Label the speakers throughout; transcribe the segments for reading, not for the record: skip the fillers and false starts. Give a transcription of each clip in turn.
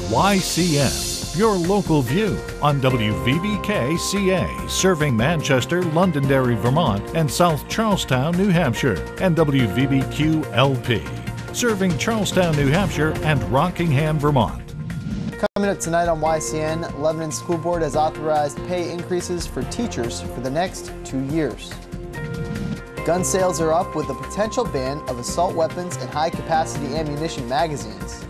Speaker 1: YCN, your local view on WVBK-CA, serving Manchester, Londonderry, Vermont, and South Charlestown, New Hampshire, and WVBQ-LP, serving Charlestown, New Hampshire, and Rockingham, Vermont.
Speaker 2: Coming up tonight on YCN, Lebanon School Board has authorized pay increases for teachers for the next 2 years. Gun sales are up with the potential ban of assault weapons and high-capacity ammunition magazines.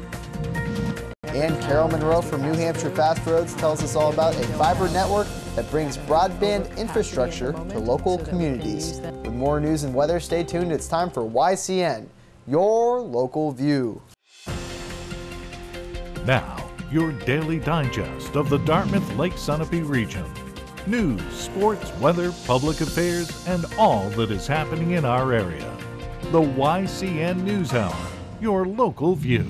Speaker 2: And Carol Monroe from New Hampshire Fast Roads tells us all about a fiber network that brings broadband infrastructure to local communities. With more news and weather, stay tuned. It's time for YCN, your local view.
Speaker 1: Now, your daily digest of the Dartmouth Lake Sunapee region. News, sports, weather, public affairs, and all that is happening in our area. The YCN News Hour, your local view.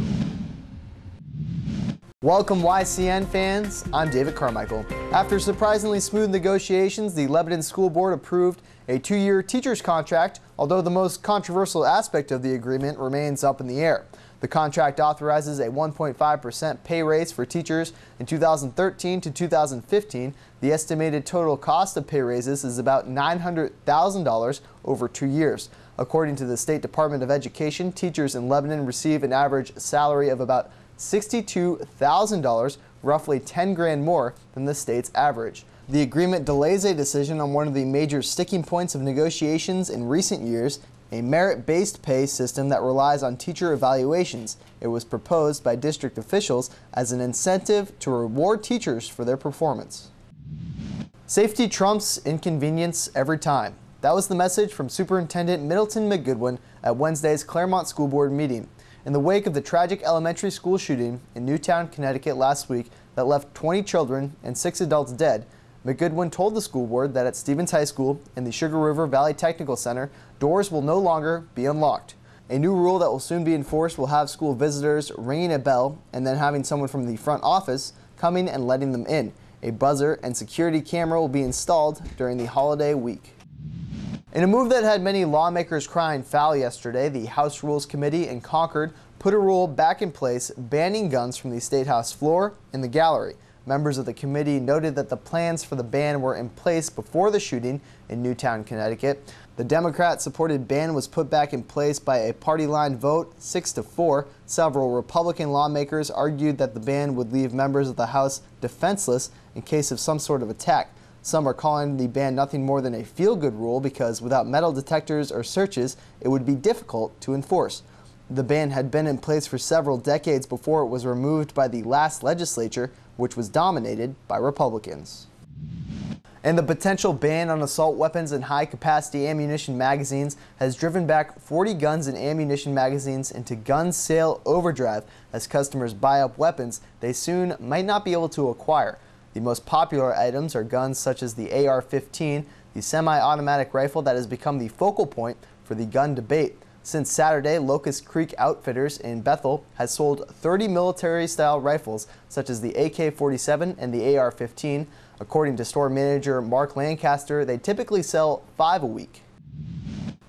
Speaker 2: Welcome YCN fans, I'm David Carmichael. After surprisingly smooth negotiations, the Lebanon School Board approved a 2-year teacher's contract, although the most controversial aspect of the agreement remains up in the air. The contract authorizes a 1.5% pay raise for teachers in 2013 to 2015. The estimated total cost of pay raises is about $900,000 over 2 years. According to the State Department of Education, teachers in Lebanon receive an average salary of about $62,000, roughly 10 grand more than the state's average. The agreement delays a decision on one of the major sticking points of negotiations in recent years, a merit-based pay system that relies on teacher evaluations. It was proposed by district officials as an incentive to reward teachers for their performance. Safety trumps inconvenience every time. That was the message from Superintendent Middleton McGoodwin at Wednesday's Claremont School Board meeting. In the wake of the tragic elementary school shooting in Newtown, Connecticut last week that left 20 children and 6 adults dead, McGoodwin told the school board that at Stevens High School and the Sugar River Valley Technical Center, doors will no longer be unlocked. A new rule that will soon be enforced will have school visitors ringing a bell and then having someone from the front office coming and letting them in. A buzzer and security camera will be installed during the holiday week. In a move that had many lawmakers crying foul yesterday, the House Rules Committee in Concord put a rule back in place banning guns from the State House floor and the gallery. Members of the committee noted that the plans for the ban were in place before the shooting in Newtown, Connecticut. The Democrat-supported ban was put back in place by a party-line vote, 6-4. Several Republican lawmakers argued that the ban would leave members of the House defenseless in case of some sort of attack. Some are calling the ban nothing more than a feel-good rule because without metal detectors or searches, it would be difficult to enforce. The ban had been in place for several decades before it was removed by the last legislature, which was dominated by Republicans. And the potential ban on assault weapons and high-capacity ammunition magazines has driven back 40 guns and ammunition magazines into gun sale overdrive as customers buy up weapons they soon might not be able to acquire. The most popular items are guns such as the AR-15, the semi-automatic rifle that has become the focal point for the gun debate. Since Saturday, Locust Creek Outfitters in Bethel has sold 30 military-style rifles such as the AK-47 and the AR-15. According to store manager Mark Lancaster, they typically sell 5 a week.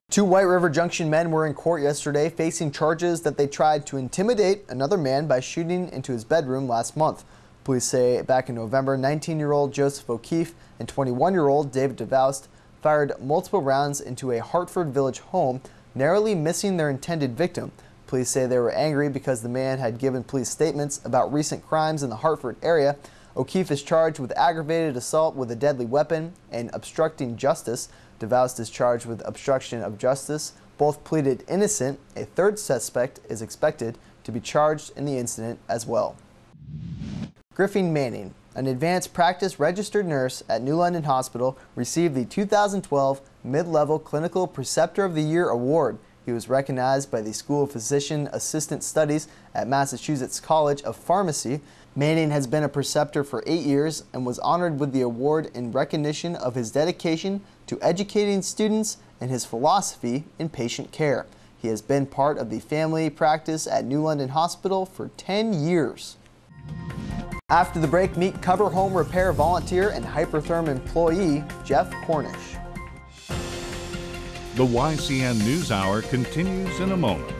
Speaker 2: 2 White River Junction men were in court yesterday facing charges that they tried to intimidate another man by shooting into his bedroom last month. Police say back in November, 19-year-old Joseph O'Keefe and 21-year-old David DeVoust fired multiple rounds into a Hartford Village home, narrowly missing their intended victim. Police say they were angry because the man had given police statements about recent crimes in the Hartford area. O'Keefe is charged with aggravated assault with a deadly weapon and obstructing justice. DeVoust is charged with obstruction of justice. Both pleaded innocent. A third suspect is expected to be charged in the incident as well. Griffin Manning, an advanced practice registered nurse at New London Hospital, received the 2012 Mid-Level Clinical Preceptor of the Year Award. He was recognized by the School of Physician Assistant Studies at Massachusetts College of Pharmacy. Manning has been a preceptor for 8 years and was honored with the award in recognition of his dedication to educating students and his philosophy in patient care. He has been part of the family practice at New London Hospital for 10 years. After the break, meet Cover Home Repair volunteer and Hypertherm employee Jeff Cornish.
Speaker 1: The YCN News Hour continues in a moment.